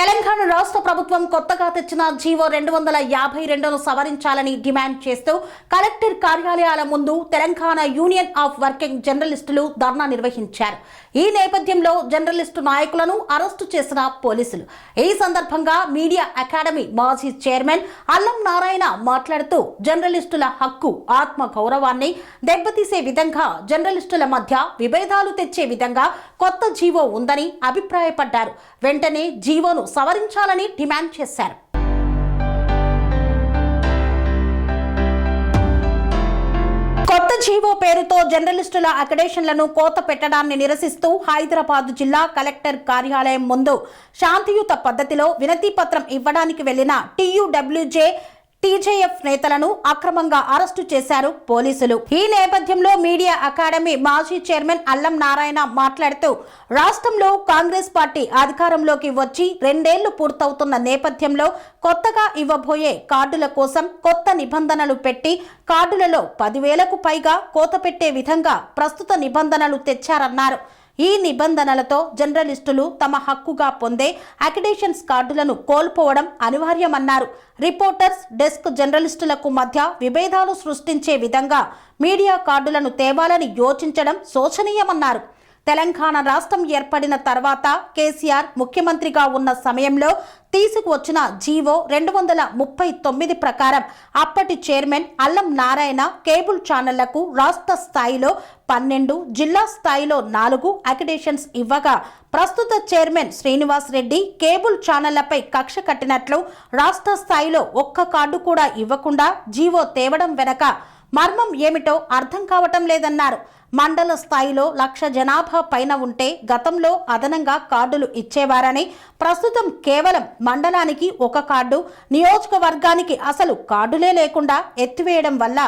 తెలంగాణ రాష్ట్ర ప్రభుత్వం కొత్తగా తెచ్చిన జీవో 252ను సవరించాలని డిమాండ్ చేస్తూ కలెక్టర్ కార్యాలయాల ముందు తెలంగాణ యూనియన్ ఆఫ్ వర్కింగ్ జర్నలిస్టులు ధర్నా నిర్వహించారు. ఈ నేపథ్యంలో జర్నలిస్టు నాయకులను అరెస్టు చేసిన పోలీసులు. ఈ సందర్భంగా మీడియా అకాడమీ మాజీ చైర్మన్ అల్లం నారాయణ మాట్లాడుతూ జర్నలిస్టుల హక్కు, ఆత్మ గౌరవాన్ని దెబ్బతీసే విధంగా జర్నలిస్టుల మధ్య విభేదాలు తెచ్చే విధంగా కొత్త జీవో ఉందని అభిప్రాయపడ్డారు. వెంటనే జీవోను సవరించాలని డిమాండ్ చేశారు. కొత్త జీవో పేరుతో జర్నలిస్టుల అక్రిడేషన్లను కోత పెట్టడాన్ని నిరసిస్తూ హైదరాబాద్ జిల్లా కలెక్టర్ కార్యాలయం ముందు శాంతియుత పద్ధతిలో వినతి పత్రం ఇవ్వడానికి వెళ్లిన టీయూడబ్ల్యూజే టీజేఎఫ్ నేతలను అక్రమంగా అరెస్టు చేశారు పోలీసులు. ఈ నేపథ్యంలో మీడియా అకాడమీ మాజీ చైర్మన్ అల్లం నారాయణ మాట్లాడుతూ రాష్ట్రంలో కాంగ్రెస్ పార్టీ అధికారంలోకి వచ్చి 2 ఏళ్లు పూర్తవుతున్న నేపథ్యంలో కొత్తగా ఇవ్వబోయే కార్డుల కోసం కొత్త నిబంధనలు పెట్టి కార్డులలో 10,000కు పైగా కోత పెట్టే విధంగా ప్రస్తుత నిబంధనలు తెచ్చారన్నారు. ఈ నిబంధనలతో జర్నలిస్టులు తమ హక్కుగా పొందే అక్రిడేషన్స్ కార్డులను కోల్పోవడం అనివార్యమన్నారు. రిపోర్టర్స్, డెస్క్ జర్నలిస్టులకు మధ్య విభేదాలు సృష్టించే విధంగా మీడియా కార్డులను తేవాలని యోచించడం శోచనీయమన్నారు. తెలంగాణ రాష్ట్రం ఏర్పడిన తర్వాత కేసీఆర్ ముఖ్యమంత్రిగా ఉన్న సమయంలో తీసుకువచ్చిన జీవో 239 ప్రకారం అప్పటి చైర్మన్ అల్లం నారాయణ కేబుల్ ఛానళ్లకు రాష్ట్ర స్థాయిలో 12, జిల్లా స్థాయిలో 4 అక్రిడేషన్స్ ఇవ్వగా ప్రస్తుత చైర్మన్ శ్రీనివాస్ రెడ్డి కేబుల్ ఛానళ్లపై కక్ష కట్టినట్లు రాష్ట్ర స్థాయిలో ఒక్క కార్డు కూడా ఇవ్వకుండా జీవో తేవడం వెనక మర్మం ఏమిటో అర్థం కావటం లేదన్నారు. మండల స్థాయిలో 1,00,000 జనాభా పైన ఉంటే గతంలో అదనంగా కార్డులు ఇచ్చేవారని, ప్రస్తుతం కేవలం మండలానికి 1 కార్డు, నియోజకవర్గానికి అసలు కార్డులే లేకుండా ఎత్తివేయడం వల్ల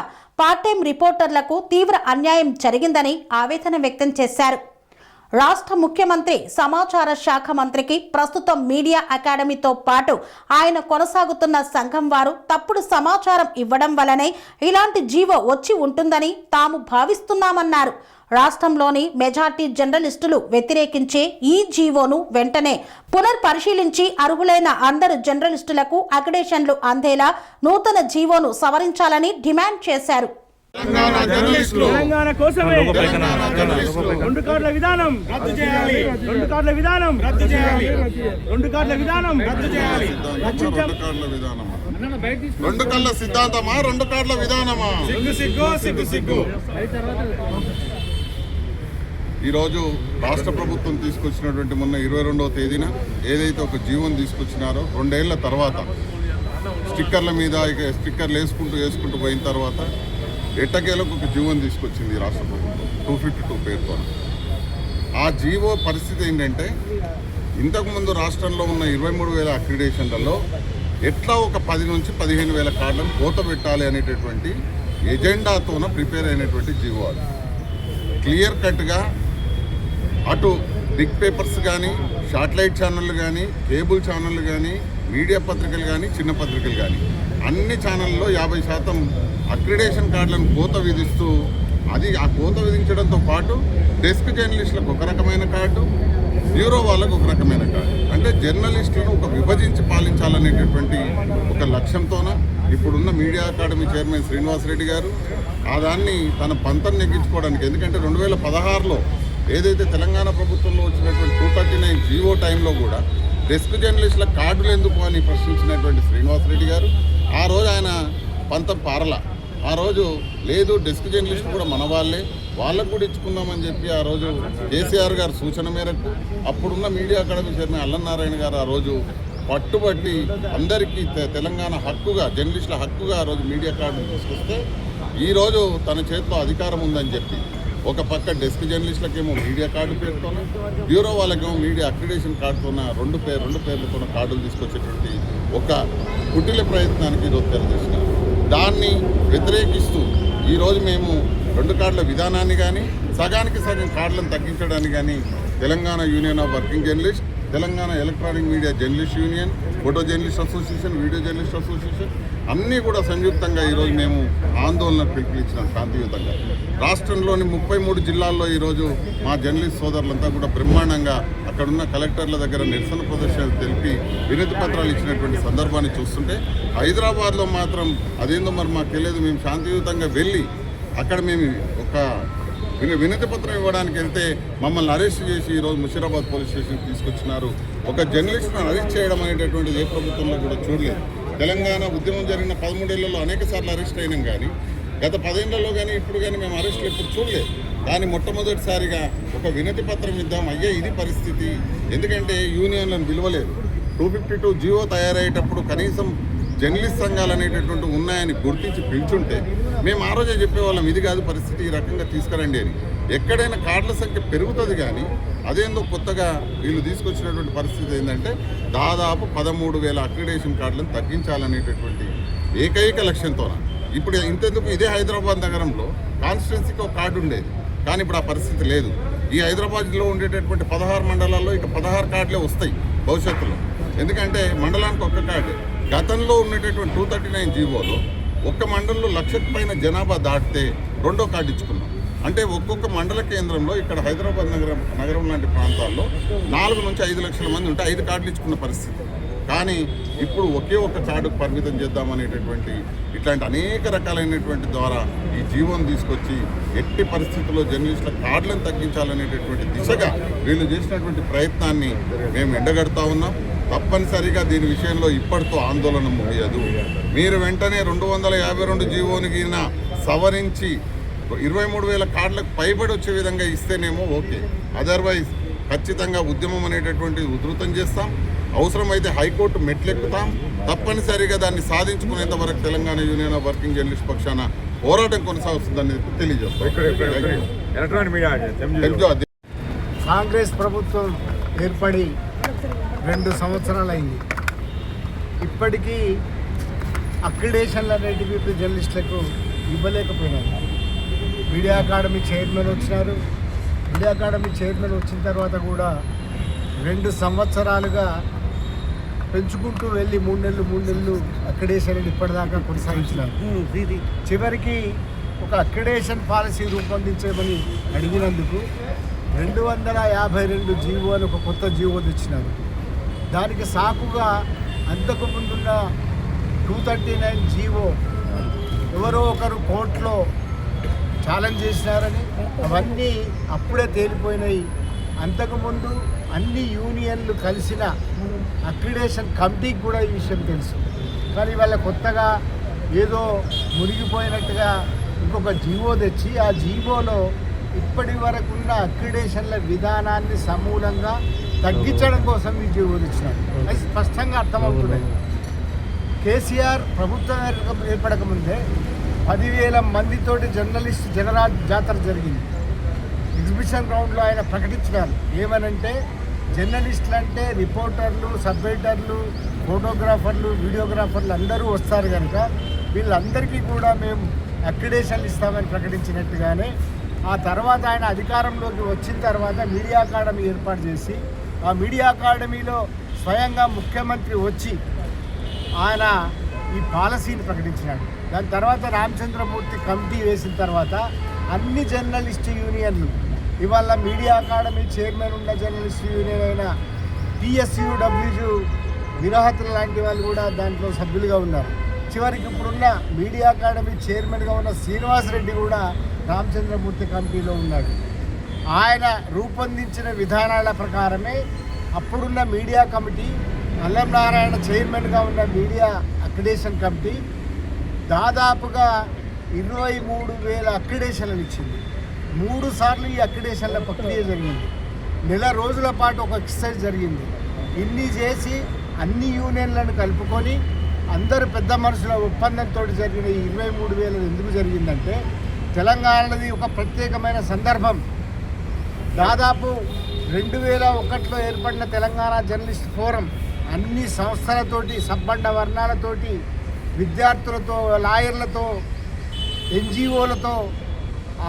పార్ట్ టైం రిపోర్టర్లకు తీవ్ర అన్యాయం జరిగిందని ఆవేదన వ్యక్తం చేశారు. రాష్ట్ర ముఖ్యమంత్రి, సమాచార శాఖ మంత్రికి ప్రస్తుతం మీడియా అకాడమీతో పాటు ఆయన కొనసాగుతున్న సంఘం వారు తప్పుడు సమాచారం ఇవ్వడం వల్లనే ఇలాంటి జీవో వచ్చి ఉంటుందని తాము భావిస్తున్నామన్నారు. రాష్ట్రంలోని మెజార్టీ జర్నలిస్టులు వ్యతిరేకించే ఈ జీవోను వెంటనే పునర్పరిశీలించి అర్హులైన అందరు జర్నలిస్టులకు అక్రిడేషన్లు అందేలా నూతన జీవోను సవరించాలని డిమాండ్ చేశారు. తెలంగాణ కోసమే 2 కార్డుల విధానం రద్దు చేయాలి. 2 కార్డుల విధానం రద్దు చేయాలి. 2 కార్డుల విధానం రద్దు చేయాలి. 2 కళ్ళ సిద్ధాంతమా, 2 కార్డుల విధానమా? సిగ్గు. ఈరోజు రాష్ట్ర ప్రభుత్వం తీసుకొచ్చినటువంటి మొన్న 22వ తేదీన ఏదైతే ఒక జీవోని తీసుకొచ్చినారో 2 ఏళ్ల తర్వాత స్టిక్కర్ల మీద స్టిక్కర్లు వేసుకుంటూ పోయిన తర్వాత ఎట్టకేలకు ఒక జీవోని తీసుకొచ్చింది రాష్ట్ర ప్రభుత్వం 252 పేరుతో. ఆ జీవో పరిస్థితి ఏంటంటే ఇంతకుముందు రాష్ట్రంలో ఉన్న 23,000 అక్రిడేషన్లలో ఎట్లా ఒక 10 నుంచి 15,000 కార్డులను కోత పెట్టాలి అనేటటువంటి ఎజెండాతోన ప్రిపేర్ అయినటువంటి జీవో. అది క్లియర్ కట్గా అటు బిగ్ పేపర్స్ కానీ, శాటిలైట్ ఛానళ్ళు కానీ, కేబుల్ ఛానళ్ళు కానీ, మీడియా పత్రికలు కానీ, చిన్న పత్రికలు కానీ అన్ని ఛానళ్ళలో 50% అక్రిడేషన్ కార్డులను కోత విధిస్తూ, అది ఆ కోత విధించడంతో పాటు డెస్క్ జర్నలిస్టులకు ఒక రకమైన కార్డు, బ్యూరో వాళ్ళకు ఒక రకమైన కార్డు, అంటే జర్నలిస్టులను ఒక విభజించి పాలించాలనేటటువంటి ఒక లక్ష్యంతోన ఇప్పుడున్న media academy chairman Srinivas Reddy గారు ఆ దాన్ని తన పంతం నెగ్గించుకోవడానికి, ఎందుకంటే 2016లో ఏదైతే తెలంగాణ ప్రభుత్వంలో వచ్చినటువంటి 239 జీవో టైంలో కూడా డెస్క్ జర్నలిస్టుల కార్డులు ఎందుకు అని ప్రశ్నించినటువంటి శ్రీనివాస్ రెడ్డి గారు ఆ రోజు ఆయన పంతం పారల. ఆ రోజు లేదు, డెస్క్ జర్నలిస్టు కూడా మన వాళ్ళకు కూడా ఇచ్చుకుందామని చెప్పి ఆ రోజు కేసీఆర్ గారు సూచన మేరకు అప్పుడున్న మీడియా అకాడమీ చైర్మన్ అల్లం నారాయణ గారు ఆ రోజు పట్టుబట్టి అందరికీ తెలంగాణ హక్కుగా, జర్నలిస్టుల హక్కుగా ఆ రోజు మీడియా కార్డు తీసుకొస్తే ఈరోజు తన చేతిలో అధికారం ఉందని చెప్పి ఒక పక్క డెస్క్ జర్నలిస్టులకేమో మీడియా కార్డు పేరుతోన, బ్యూరో వాళ్ళకేమో మీడియా అక్రిడేషన్ కార్డుతోన 2 పేర్లతోన కార్డులు తీసుకొచ్చేటువంటి ఒక కుటిల ప్రయత్నానికి ఈరోజు తెరదీసినారు. దాన్ని వ్యతిరేకిస్తూ ఈరోజు మేము 2 కార్డుల విధానాన్ని కానీ, సగానికి సగం కార్డులను తగ్గించడానికి కానీ Telangana union of working journalist Telangana electronic media journalist union, photo journalist association, video journalist association అన్నీ కూడా సంయుక్తంగా ఈరోజు మేము ఆందోళన పిలుపునిచ్చినాం శాంతియుతంగా. రాష్ట్రంలోని 33 జిల్లాల్లో ఈరోజు మా జర్నలిస్ట్ సోదరులంతా కూడా బ్రహ్మాండంగా అక్కడున్న కలెక్టర్ల దగ్గర నిరసన ప్రదర్శనలు తెలిపి వినతి పత్రాలు ఇచ్చినటువంటి సందర్భాన్ని చూస్తుంటే, హైదరాబాద్లో మాత్రం అదేందో మరి మాకు తెలియదు, మేము శాంతియుతంగా వెళ్ళి అక్కడ మేము ఒక వినతి పత్రం ఇవ్వడానికి వెళ్తే మమ్మల్ని అరెస్ట్ చేసి ఈరోజు ముషీరాబాద్ పోలీస్ స్టేషన్కి తీసుకొచ్చినారు. ఒక జర్నలిస్ట్ను అరెస్ట్ చేయడం అనేటటువంటిది ఏ ప్రభుత్వంలో కూడా చూడలేదు. తెలంగాణ ఉద్యమం జరిగిన 13 ఏళ్లలో అనేక సార్లు అరెస్ట్ అయినాం, కానీ గత 10 ఏళ్లలో కానీ ఇప్పుడు కానీ మేము అరెస్టులు ఎప్పుడు చూడలేదు. కానీ మొట్టమొదటిసారిగా ఒక వినతి పత్రం ఇద్దాం, అయ్యే ఇది పరిస్థితి. ఎందుకంటే యూనియన్లను విలువలేదు. 252 జీవో తయారయ్యేటప్పుడు కనీసం జర్నలిస్ట్ సంఘాలు అనేటటువంటి ఉన్నాయని గుర్తించి పిలుచుంటే మేము ఆ రోజే చెప్పేవాళ్ళం, ఇది కాదు పరిస్థితి, ఈ రకంగా తీసుకురండి అని. ఎక్కడైనా కార్డుల సంఖ్య పెరుగుతుంది, కానీ అదేందో కొత్తగా వీళ్ళు తీసుకొచ్చినటువంటి పరిస్థితి ఏంటంటే దాదాపు 13,000 అక్రిడేషన్ కార్డులను తగ్గించాలనేటటువంటి ఏకైక లక్ష్యంతో. ఇప్పుడు ఇంతెందుకు, ఇదే హైదరాబాద్ నగరంలో కాన్స్టిట్యున్సీకి ఒక కార్డు ఉండేది, కానీ ఇప్పుడు ఆ పరిస్థితి లేదు. ఈ హైదరాబాద్లో ఉండేటటువంటి 16 మండలాల్లో ఇక 16 కార్డులే వస్తాయి భవిష్యత్తులో. ఎందుకంటే మండలానికి ఒక్క కార్డు. గతంలో ఉన్నటువంటి 239 జీవోలో ఒక్క మండలంలో 1,00,000 పైన జనాభా దాటితే 2వ కార్డు ఇచ్చుకున్నాం. అంటే ఒక్కొక్క మండల కేంద్రంలో ఇక్కడ హైదరాబాద్ నగరం లాంటి ప్రాంతాల్లో 4 నుంచి 5 లక్షల మంది ఉంటే 5 కార్డులు ఇచ్చుకున్న పరిస్థితి. కానీ ఇప్పుడు ఒకే ఒక్క కార్డుకు పరిమితం చేద్దామనేటటువంటి ఇట్లాంటి అనేక రకాలైనటువంటి ద్వారా ఈ జీవోను తీసుకొచ్చి ఎట్టి పరిస్థితుల్లో జర్నలిస్టుల కార్డులను తగ్గించాలనేటటువంటి దిశగా వీళ్ళు చేసినటువంటి ప్రయత్నాన్ని మేము ఎండగడతా ఉన్నాం. తప్పనిసరిగా దీని విషయంలో ఇప్పటితో ఆందోళన ముగియదు. మీరు వెంటనే 252 జీవోని గిన సవరించి 23,000 కార్డులకు పైబడి వచ్చే విధంగా ఇస్తేనేమో ఓకే. అదర్వైజ్ ఖచ్చితంగా ఉద్యమం అనేటటువంటిది ఉధృతం చేస్తాం. అవసరమైతే హైకోర్టు మెట్లెక్కుతాం. తప్పనిసరిగా దాన్ని సాధించుకునేంత వరకు Telangana union of working journalist పక్షాన పోరాటం కొనసాగుతుందని తెలియజేస్తాం. కాంగ్రెస్ ప్రభుత్వం ఏర్పడి 2 సంవత్సరాలు అయింది. ఇప్పటికీ అక్రిడేషన్లు అనేటివి జర్నలిస్టులకు ఇవ్వలేకపోయినారు. మీడియా అకాడమీ చైర్మన్ వచ్చినారు. మీడియా అకాడమీ చైర్మన్ వచ్చిన తర్వాత కూడా 2 సంవత్సరాలుగా పెంచుకుంటూ వెళ్ళి 3 నెలలు అక్రిడేషన్ ఇప్పటిదాకా కొనసాగించినారు. చివరికి ఒక అక్రిడేషన్ పాలసీ రూపొందించమని అడిగినందుకు 252 జీవో అని ఒక కొత్త జీవో తెచ్చినారు. దానికి సాకుగా అంతకుముందున్న 239 జీవో ఎవరో ఒకరు కోర్టులో ఛాలెంజ్ చేసినారని అవన్నీ అప్పుడే తేలిపోయినాయి. అంతకుముందు అన్ని యూనియన్లు కలిసిన అక్రిడేషన్ కమిటీకి కూడా ఈ విషయం తెలుసు. కానీ వాళ్ళ కొత్తగా ఏదో మునిగిపోయినట్టుగా ఇంకొక జీవో తెచ్చి ఆ జీవోలో ఇప్పటి వరకు ఉన్న అక్రిడేషన్ల విధానాన్ని సమూలంగా తగ్గించడం కోసం ఈ జీవో తెచ్చినారు. అది స్పష్టంగా అర్థమవుతున్నాయి. కేసీఆర్ ప్రభుత్వం ఏర్పడకముందే 10,000 మందితోటి జర్నలిస్ట్ జాతర జరిగింది. ఎగ్జిబిషన్ గ్రౌండ్లో ఆయన ప్రకటించినారు. ఏమనంటే జర్నలిస్టులు అంటే రిపోర్టర్లు, సబ్ ఎడిటర్లు, ఫోటోగ్రాఫర్లు, వీడియోగ్రాఫర్లు అందరూ వస్తారు కనుక వీళ్ళందరికీ కూడా మేము అక్రిడేషన్లు ఇస్తామని ప్రకటించినట్టుగానే ఆ తర్వాత ఆయన అధికారంలోకి వచ్చిన తర్వాత మీడియా అకాడమీ ఏర్పాటు చేసి ఆ మీడియా అకాడమీలో స్వయంగా ముఖ్యమంత్రి వచ్చి ఆయన ఈ పాలసీని ప్రకటించినాడు. దాని తర్వాత రామచంద్రమూర్తి కమిటీ వేసిన తర్వాత అన్ని జర్నలిస్టు యూనియన్లు ఇవాళ మీడియా అకాడమీ చైర్మన్ ఉన్న జర్నలిస్టు యూనియన్ అయిన TSUW విరాహతులు లాంటి వాళ్ళు కూడా దాంట్లో సభ్యులుగా ఉన్నారు. చివరికి ఇప్పుడున్న మీడియా అకాడమీ చైర్మన్గా ఉన్న శ్రీనివాసరెడ్డి కూడా రామచంద్రమూర్తి కమిటీలో ఉన్నాడు. ఆయన రూపొందించిన విధానాల ప్రకారమే అప్పుడున్న మీడియా కమిటీ, అల్లం నారాయణ చైర్మన్గా ఉన్న మీడియా అక్రిడేషన్ కమిటీ దాదాపుగా 23,000 అక్రిడేషన్లు ఇచ్చింది. 3 సార్లు ఈ అక్రిడేషన్ల ప్రక్రియ జరిగింది. నెల రోజుల పాటు ఒక ఎక్సర్సైజ్ జరిగింది. ఇన్ని చేసి అన్ని యూనియన్లను కలుపుకొని అందరు పెద్ద మనుషుల ఒప్పందంతో జరిగిన ఈ 23,000 ఎందుకు జరిగిందంటే తెలంగాణది ఒక ప్రత్యేకమైన సందర్భం. దాదాపు 2001లో ఏర్పడిన తెలంగాణ జర్నలిస్ట్ ఫోరం అన్ని సంస్థలతోటి, సబ్బండ వర్ణాలతోటి, విద్యార్థులతో, లాయర్లతో, NGOలతో,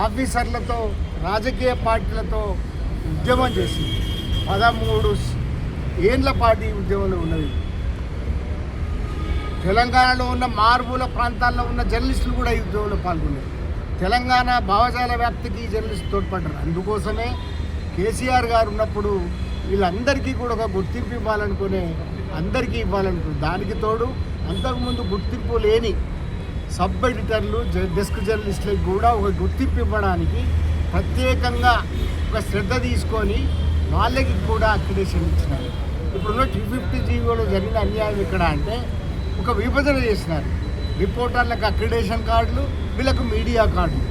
ఆఫీసర్లతో, రాజకీయ పార్టీలతో ఉద్యమం చేసింది. ఏండ్ల పాటు ఈ ఉద్యమంలో ఉన్నది. తెలంగాణలో ఉన్న మారుమూల ప్రాంతాల్లో ఉన్న జర్నలిస్టులు కూడా ఈ ఉద్యమంలో పాల్గొన్నారు. తెలంగాణ భావజాల వ్యాప్తికి ఈ జర్నలిస్టులు తోడ్పడ్డారు. అందుకోసమే కేసీఆర్ గారు ఉన్నప్పుడు వీళ్ళందరికీ కూడా ఒక గుర్తింపు ఇవ్వాలనుకునే, అందరికీ ఇవ్వాలనుకునే, దానికి తోడు అంతకుముందు గుర్తింపు లేని సబ్ ఎడిటర్లు, డెస్క్ జర్నలిస్టులకు కూడా ఒక గుర్తింపు ఇవ్వడానికి ప్రత్యేకంగా ఒక శ్రద్ధ తీసుకొని వాళ్ళకి కూడా అక్రిడేషన్ ఇచ్చినారు. ఇప్పుడున్న 250 జీవోలో జరిగిన అన్యాయం ఇక్కడ అంటే ఒక విభజన చేసినారు. రిపోర్టర్లకు అక్రిడేషన్ కార్డులు, వీళ్ళకు మీడియా కార్డులు.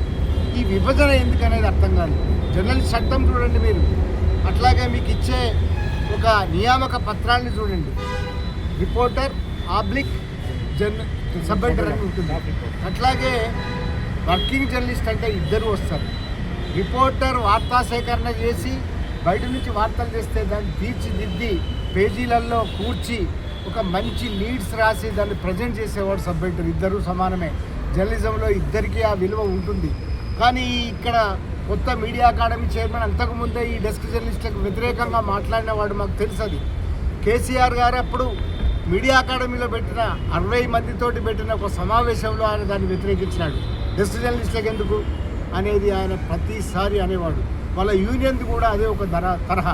ఈ విభజన ఎందుకనేది అర్థం కాదు. జర్నలిస్ట్ చట్టం చూడండి మీరు, అట్లాగే మీకు ఇచ్చే ఒక నియామక పత్రాన్ని చూడండి. రిపోర్టర్ ఆబ్లిక్ సబ్ ఎడిటర్ అని ఉంటుంది. అట్లాగే వర్కింగ్ జర్నలిస్ట్ అంటే ఇద్దరు వస్తారు. రిపోర్టర్ వార్తా సేకరణ చేసి బయట నుంచి వార్తలు చేస్తే దాన్ని తీర్చిదిద్ది పేజీలలో కూర్చి ఒక మంచి లీడ్స్ రాసి దాన్ని ప్రజెంట్ చేసేవాడు సబ్ ఎడిటర్. ఇద్దరు సమానమే. జర్నలిజంలో ఇద్దరికీ ఆ విలువ ఉంటుంది. కానీ ఇక్కడ కొత్త మీడియా అకాడమీ చైర్మన్ అంతకుముందే ఈ డెస్క్ జర్నలిస్టులకు వ్యతిరేకంగా మాట్లాడిన వాడు మాకు తెలుసది. కేసీఆర్ గారు అప్పుడు మీడియా అకాడమీలో పెట్టిన 60 మందితోటి పెట్టిన ఒక సమావేశంలో ఆయన దాన్ని వ్యతిరేకించినాడు. డెస్క్ జర్నలిస్టులకు ఎందుకు అనేది ఆయన ప్రతిసారి అనేవాడు. వాళ్ళ యూనియన్ కూడా అదే ఒక తరహా,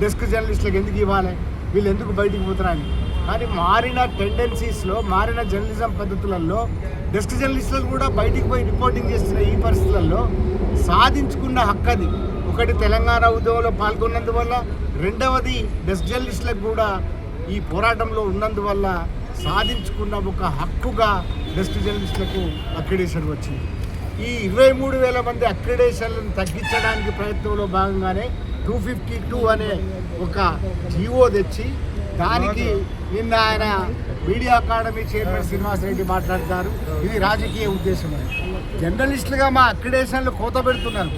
డెస్క్ జర్నలిస్టులకు ఎందుకు ఇవ్వాలి, వీళ్ళు ఎందుకు బయటికి పోతారని. కానీ మారిన టెండెన్సీస్లో, మారిన జర్నలిజం పద్ధతులలో డెస్క్ జర్నలిస్టులు కూడా బయటికి పోయి రిపోర్టింగ్ చేస్తున్న ఈ పరిస్థితులలో సాధించుకున్న హక్కది. ఒకటి తెలంగాణ ఉద్యమంలో పాల్గొన్నందువల్ల, రెండవది డెస్క్ జర్నలిస్టులకు కూడా ఈ పోరాటంలో ఉన్నందువల్ల సాధించుకున్న ఒక హక్కుగా డెస్క్ జర్నలిస్టులకు అక్రిడేషన్ వచ్చింది. ఈ 23,000 మంది అక్రిడేషన్లను తగ్గించడానికి ప్రయత్నంలో భాగంగానే 252 అనే ఒక జీవో తెచ్చి దానికి నిన్న ఆయన media academy chairman Srinivas Reddy మాట్లాడతారు. ఇది రాజకీయ ఉద్దేశం. జర్నలిస్టులుగా మా అక్రిడేషన్లు కోత పెడుతున్నారు,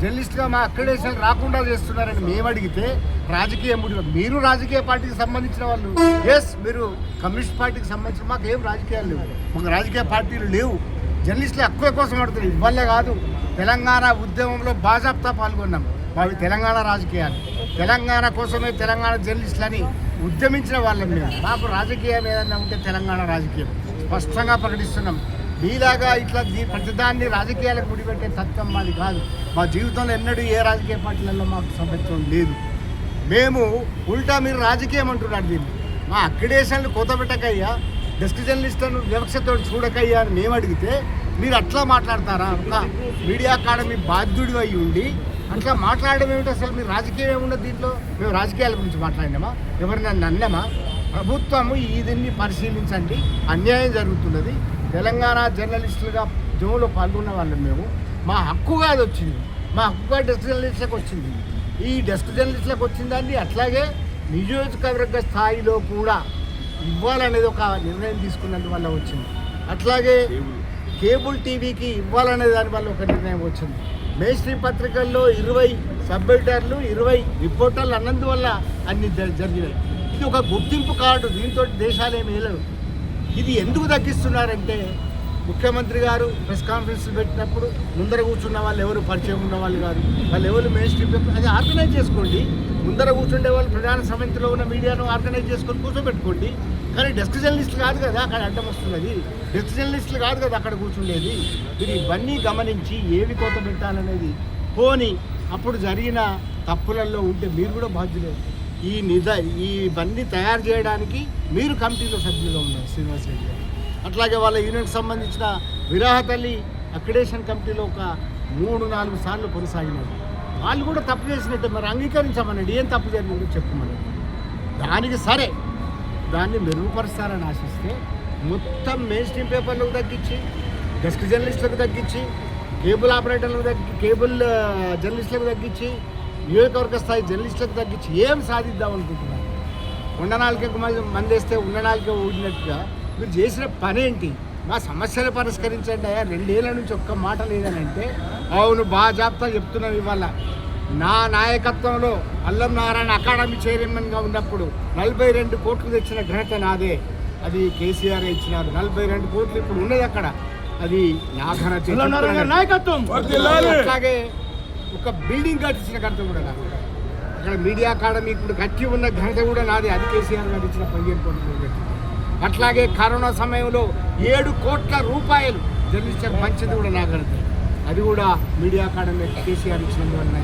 జర్నలిస్టుగా మా అక్రిడేషన్ రాకుండా చేస్తున్నారని మేము అడిగితే రాజకీయ ముడి. మీరు రాజకీయ పార్టీకి సంబంధించిన వాళ్ళు, ఎస్ మీరు కమ్యూనిస్ట్ పార్టీకి సంబంధించిన, మాకు ఏం రాజకీయాలు లేవు, మాకు రాజకీయ పార్టీలు లేవు. జర్నలిస్టులు హక్కుల కోసం ఆడుతున్నారు. ఇవ్వలే కాదు, తెలంగాణ ఉద్యమంలో బాజాప్తా పాల్గొన్నాం. మావి తెలంగాణ రాజకీయాలు, తెలంగాణ కోసమే తెలంగాణ జర్నలిస్టులని ఉద్యమించిన వాళ్ళం మేము. మాకు రాజకీయం ఏదన్నా ఉంటే తెలంగాణ రాజకీయం స్పష్టంగా ప్రకటిస్తున్నాం. మీలాగా ఇట్లా ప్రతిదాన్ని రాజకీయాలకు ముడిపెట్టే తత్వం మాది కాదు. మా జీవితంలో ఎన్నడూ ఏ రాజకీయ పార్టీలలో మాకు సభ్యత్వం లేదు. మేము ఉల్టా మీరు రాజకీయం అంటున్నారు దీన్ని. మా అక్రిడేషన్లు కోత పెట్టకయ్యా, డెస్క్ జర్నలిస్టులను వివక్షతో చూడకయ్యా అని మేము అడిగితే మీరు అట్లా మాట్లాడతారా? ఒక మీడియా అకాడమీ బాధ్యుడి అయి ఉండి అట్లా మాట్లాడడం ఏమిటి? అసలు మీరు రాజకీయం ఏమున్నది దీంట్లో? మేము రాజకీయాల గురించి మాట్లాడినామా? ఎవరిని అన్నామా? ప్రభుత్వము దీన్ని పరిశీలించండి, అన్యాయం జరుగుతున్నది. తెలంగాణ జర్నలిస్టులుగా ఉద్యమంలో పాల్గొన్న వాళ్ళం మేము. మా హక్కుగా అది వచ్చింది, మా హక్కుగా డెస్క్ జర్నలిస్టులకు వచ్చింది. ఈ డెస్క్ జర్నలిస్టులకు వచ్చిందండి. అట్లాగే నియోజకవర్గ స్థాయిలో కూడా ఇవ్వాలనేది ఒక నిర్ణయం తీసుకున్నందువల్ల వచ్చింది. అట్లాగే కేబుల్ టీవీకి ఇవ్వాలనే దానివల్ల ఒక నిర్ణయం వచ్చింది. మెయిన్ స్ట్రీమ్ పత్రికల్లో 20 సబ్ ఎడిటర్లు, 20 రిపోర్టర్లు అన్నందువల్ల అన్ని జరిగినాయి. ఇది ఒక గుర్తింపు కార్డు. దీంతో దేశాలు ఏమి లేవు. ఇది ఎందుకు తగ్గిస్తున్నారంటే ముఖ్యమంత్రి గారు ప్రెస్ కాన్ఫరెన్స్ పెట్టినప్పుడు ముందర కూర్చున్న వాళ్ళు ఎవరు పరిచయం ఉన్న వాళ్ళు కాదు, వాళ్ళు ఎవరు మెయిన్ స్ట్రీమ్ అది ఆర్గనైజ్ చేసుకోండి. ముందర కూర్చుండే వాళ్ళు ప్రధాన సమితిలో ఉన్న మీడియాను ఆర్గనైజ్ చేసుకొని కూర్చోబెట్టుకోండి. కానీ డెస్క్ జర్నలిస్టులు కాదు కదా అక్కడ అడ్డం వస్తున్నది, డెస్క్ జర్నలిస్టులు కాదు కదా అక్కడ కూర్చుండేది. మీరు ఇవన్నీ గమనించి ఏవి కోత పెట్టాలనేది పోని అప్పుడు జరిగిన తప్పులలో ఉంటే మీరు కూడా బాధ్యులే. ఇవన్నీ తయారు చేయడానికి మీరు కమిటీలో సభ్యులుగా ఉన్నారు శ్రీనివాస్ రెడ్డి గారు. అట్లాగే వాళ్ళ యూనియన్కి సంబంధించిన విరాహతల్లి అక్రిడేషన్ కమిటీలో ఒక 3-4 సార్లు కొనసాగినారు. వాళ్ళు కూడా తప్పు చేసినట్టే, మరి అంగీకరించమనండి, ఏం తప్పు జరిగిందో చెప్పమని. దానికి సరే దాన్ని మెరుగుపరుస్తారని ఆశిస్తే మొత్తం మెయిన్ స్ట్రీమ్ పేపర్లకు తగ్గించి, డెస్క్ జర్నలిస్టులకు తగ్గించి, కేబుల్ ఆపరేటర్లకు తగ్గించి, కేబుల్ జర్నలిస్టులకు తగ్గించి, నియోజకవర్గ స్థాయి జర్నలిస్టులకు తగ్గించి ఏం సాధిద్దాం అనుకుంటున్నారు? ఉండనాలికకు మందేస్తే ఉండనాలికే ఊడినట్టుగా మీరు చేసిన పనేంటి? మా సమస్యలు పరిష్కరించండి అయ్యా. 2 ఏళ్ల నుంచి ఒక్క మాట లేదనంటే అవును బాజాప్తా చెప్తున్నాం. ఇవాళ నా నాయకత్వంలో అల్లం నారాయణ అకాడమీ చైర్మన్గా ఉన్నప్పుడు 42 కోట్లు తెచ్చిన ఘనత నాదే. అది కేసీఆర్ ఇచ్చినారు. 42 కోట్లు ఇప్పుడు ఉన్నది అక్కడ, అది నా ఘనత నాయకత్వం. అట్లాగే ఒక బిల్డింగ్ కట్టించిన ఘనత కూడా నాకు. అక్కడ మీడియా అకాడమీ ఇప్పుడు కట్టి ఉన్న ఘనత కూడా నాది. అది కేసీఆర్ గారు ఇచ్చిన 15 కోట్ల రూపాయలు. అట్లాగే కరోనా సమయంలో 7 కోట్ల రూపాయలు జర్నలిస్టులకు పంచింది కూడా నా ఘనత. అది కూడా మీడియా అకాడమీ కేసీఆర్ ఇచ్చినందువల్ల.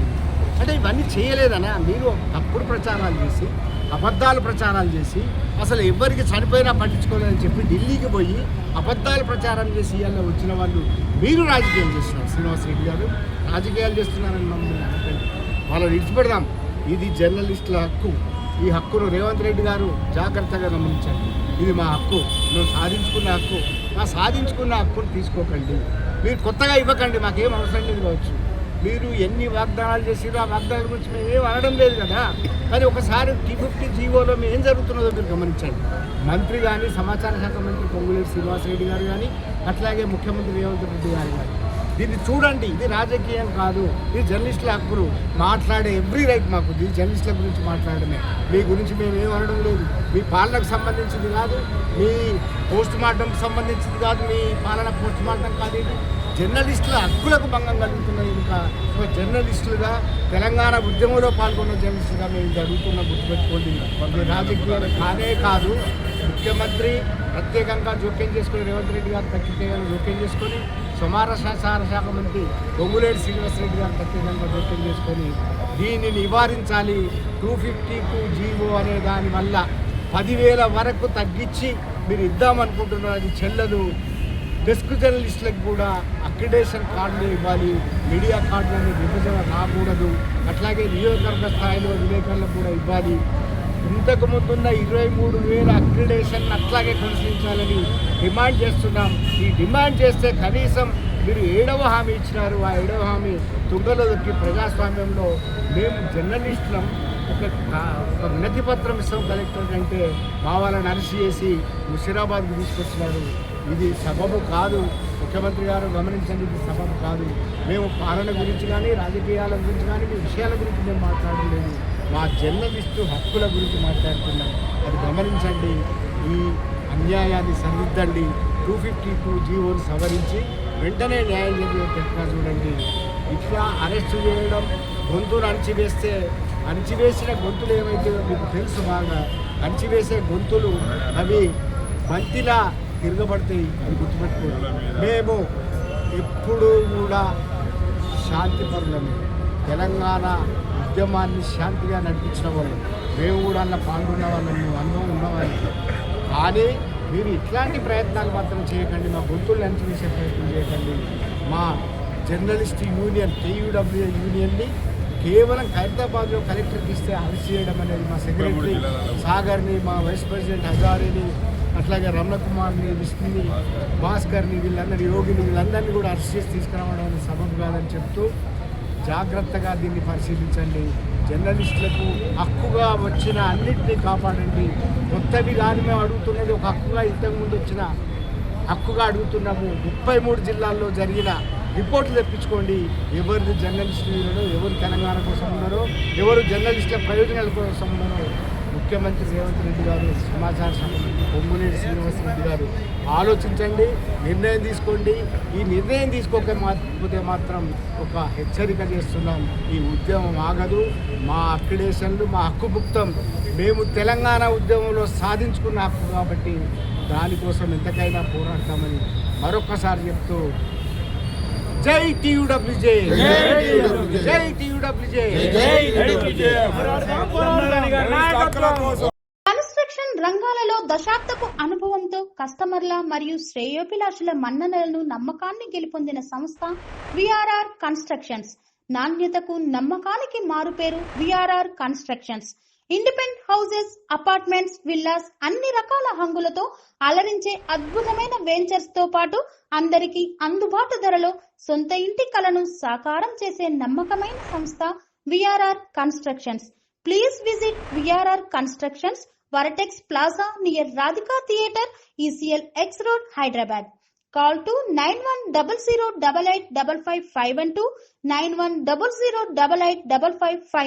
అంటే ఇవన్నీ చేయలేదనే మీరు తప్పుడు ప్రచారాలు చేసి, అబద్ధాలు ప్రచారాలు చేసి, అసలు ఎవరికి చనిపోయినా పట్టించుకోలేదని చెప్పి ఢిల్లీకి పోయి అబద్ధాలు ప్రచారం చేసి ఇవాళ వచ్చిన వాళ్ళు మీరు రాజకీయం చేస్తున్నారు. శ్రీనివాసరెడ్డి గారు రాజకీయాలు చేస్తున్నారని మమ్మల్ని అనకండి. వాళ్ళని విడిచిపెడదాం. ఇది జర్నలిస్టుల హక్కు. ఈ హక్కును రేవంత్ రెడ్డి గారు జాగ్రత్తగా గమనించండి. ఇది మా హక్కు, మేము సాధించుకున్న హక్కు. మా సాధించుకున్న హక్కును తీసుకోకండి. మీరు కొత్తగా ఇవ్వకండి, మాకేం అవసరం లేదు కావచ్చు. మీరు ఎన్ని వాగ్దానాలు చేసిరో ఆ వాగ్దానాల గురించి మేము ఏం అనడం లేదు కదా. కానీ ఒకసారి T50 జీవోలో ఏం జరుగుతున్నదో మీరు గమనించండి. మంత్రి కానీ, సమాచార శాఖ మంత్రి పొంగులేటి శ్రీనివాసరెడ్డి గారు కానీ, అట్లాగే ముఖ్యమంత్రి రేవంత్ రెడ్డి గారు కానీ దీన్ని చూడండి. ఇది రాజకీయం కాదు, ఇది జర్నలిస్టుల హక్కులు. మాట్లాడే ఎవ్రీ రైట్ మాకు. ఇది జర్నలిస్టుల గురించి మాట్లాడమే. మీ గురించి మేము ఏం అనడం లేదు. మీ పాలనకు సంబంధించింది కాదు, మీ పోస్ట్ మార్టంకి సంబంధించింది కాదు, మీ పాలన పోస్ట్ మార్టం కాదు. ఇది జర్నలిస్టుల హక్కులకు భంగం కలుగుతున్నది. ఇంకా ఒక జర్నలిస్టులుగా, తెలంగాణ ఉద్యమంలో పాల్గొన్న జర్నలిస్టులుగా మేము జరుగుతున్న గుర్తుపెట్టుకోండి. రాజకీయాలు కానే కాదు. ముఖ్యమంత్రి ప్రత్యేకంగా జోక్యం చేసుకొని, రేవంత్ రెడ్డి గారు ప్రత్యేకంగా జోక్యం చేసుకొని, సమాచార శాఖ మంత్రి పొంగులేటి శ్రీనివాసరెడ్డి గారు ప్రత్యేకంగా జోక్యం చేసుకొని దీన్ని నివారించాలి. 252 జీవో అనే దాని వల్ల 10,000 వరకు తగ్గించి మీరు ఇద్దామనుకుంటున్నారు. అది చెల్లదు. డెస్క్ జర్నలిస్టులకు కూడా అక్రిడేషన్ కార్డులు ఇవ్వాలి. మీడియా కార్డులని విభజన రాకూడదు. అట్లాగే నియోజకవర్గ స్థాయిలో విలేకరులకు కూడా ఇవ్వాలి. ఇంతకు ముందున్న 23,000 అక్రిడేషన్ అట్లాగే కొనసాగించాలని డిమాండ్ చేస్తున్నాం. ఈ డిమాండ్ చేస్తే కనీసం మీరు 7వ హామీ ఇచ్చినారు. ఆ 7వ హామీ తుంగలో దొరికి ప్రజాస్వామ్యంలో మేము జర్నలిస్టులం ఒక వినతి పత్రం ఇస్తాం కలెక్టర్ అంటే మా వాళ్ళని అరెస్ట్ చేసి ముషీరాబాద్కి తీసుకొచ్చినారు. ఇది సబబు కాదు. ముఖ్యమంత్రి గారు గమనించండి, ఇది సబబు కాదు. మేము పాలన గురించి కానీ, రాజకీయాల గురించి కానీ, మీ విషయాల గురించి మేము మాట్లాడలేదు. మా జర్నలిస్టు హక్కుల గురించి మాట్లాడుతున్నాం. అది గమనించండి. ఈ అన్యాయాన్ని సరిదిద్దండి. 252 జీవోని సవరించి వెంటనే న్యాయం జరిగేటట్టుగా చూడండి. ఇట్లా అరెస్టు చేయడం, గొంతును అణిచివేసిన గొంతులు ఏవైతే మీకు తెలుసు బాగా. అణిచివేసే గొంతులు అవి బంతిలా తిరగబడతాయి. అది గుర్తుపెట్టుకోండి. మేము ఎప్పుడూ కూడా శాంతిపరులమే. తెలంగాణ ఉద్యమాన్ని శాంతిగా నడిపించిన వాళ్ళు. మేము కూడా అలా పాల్గొన్న వాళ్ళము, అనుభవం ఉన్నవాళ్ళకి. కానీ మీరు ఇట్లాంటి ప్రయత్నాలు మాత్రం చేయకండి. మా గొంతులు అణిచివేసే ప్రయత్నం చేయకండి. మా జర్నలిస్ట్ యూనియన్ TUWA యూనియన్ని కేవలం ఖైరతాబాద్లో కలెక్టర్కి ఇస్తే అరెస్ట్ చేయడం అనేది మా సెక్రటరీ సాగర్ని, మా వైస్ ప్రెసిడెంట్ హజారీని, అట్లాగే రమణకుమార్ని, విష్ణుని, భాస్కర్ని, వీళ్ళందరి యోగిని, వీళ్ళందరినీ కూడా అరెస్ట్ చేసి తీసుకురావడం అనేది సబబు కాదని చెప్తూ జాగ్రత్తగా దీన్ని పరిశీలించండి. జర్నలిస్టులకు హక్కుగా వచ్చిన అన్నింటినీ కాపాడండి. కొత్తవి కానీ మేము అడుగుతున్నది ఒక హక్కుగా ఇంతకుముందు వచ్చిన హక్కుగా అడుగుతున్నాము. 33 జిల్లాల్లో జరిగిన రిపోర్ట్లు తెప్పించుకోండి. ఎవరిది జర్నలిస్టులు ఉన్నారో, ఎవరు తెలంగాణ కోసం ఉన్నారో, ఎవరు జర్నలిస్టుల ప్రయోజనాల కోసం ఉన్నారో ముఖ్యమంత్రి రేవంత్ రెడ్డి గారు, సమాచార శాఖ మంత్రి పొంగులేటి శ్రీనివాసరెడ్డి గారు ఆలోచించండి, నిర్ణయం తీసుకోండి. ఈ నిర్ణయం తీసుకోకపోతే మాత్రం ఒక హెచ్చరిక చేస్తున్నాం. ఈ ఉద్యమం ఆగదు. మా అక్రిడేషన్లు, మా హక్కుభుక్తం మేము తెలంగాణ ఉద్యమంలో సాధించుకున్న హక్కు కాబట్టి దానికోసం ఎంతకైనా పోరాడతామని మరొక్కసారి చెప్తూ జై TUWA, జై TUWA. కన్స్ట్రక్షన్ రంగాలలో దశాబ్దపు అనుభవంతో కస్టమర్ల మరియు శ్రేయోభిలాషుల మన్ననలను, నమ్మకాన్ని గెలుపొందిన సంస్థ VRR కన్స్ట్రక్షన్స్. నాణ్యతకు, నమ్మకానికి మారుపేరు VRR constructions. Independent houses, apartments, villas, అన్ని రకాల హంగులతో అలరించే అద్భుతమైన వెంచర్స్ తో పాటు అందరికీ అందుబాటు ధరలో సొంత ఇంటి కలను సాకారం చేసే నమ్మకమైన సంస్థ VRR constructions. Please visit VRR constructions, వరటెక్స్ plaza near Radhika theatre, ECL X Road, Hyderabad. Call to 910088555512, 9100885555.